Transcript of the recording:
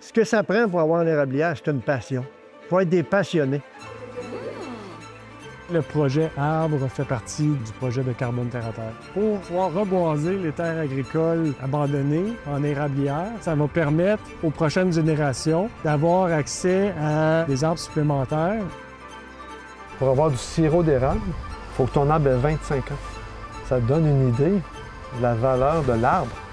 Ce que ça prend pour avoir une érablière, c'est une passion. Il faut être des passionnés. Le projet Arbre fait partie du projet de Carbone Terre à Terre. Pour pouvoir reboiser les terres agricoles abandonnées en érablière, ça va permettre aux prochaines générations d'avoir accès à des arbres supplémentaires. Pour avoir du sirop d'érable, il faut que ton arbre ait 25 ans. Ça te donne une idée de la valeur de l'arbre.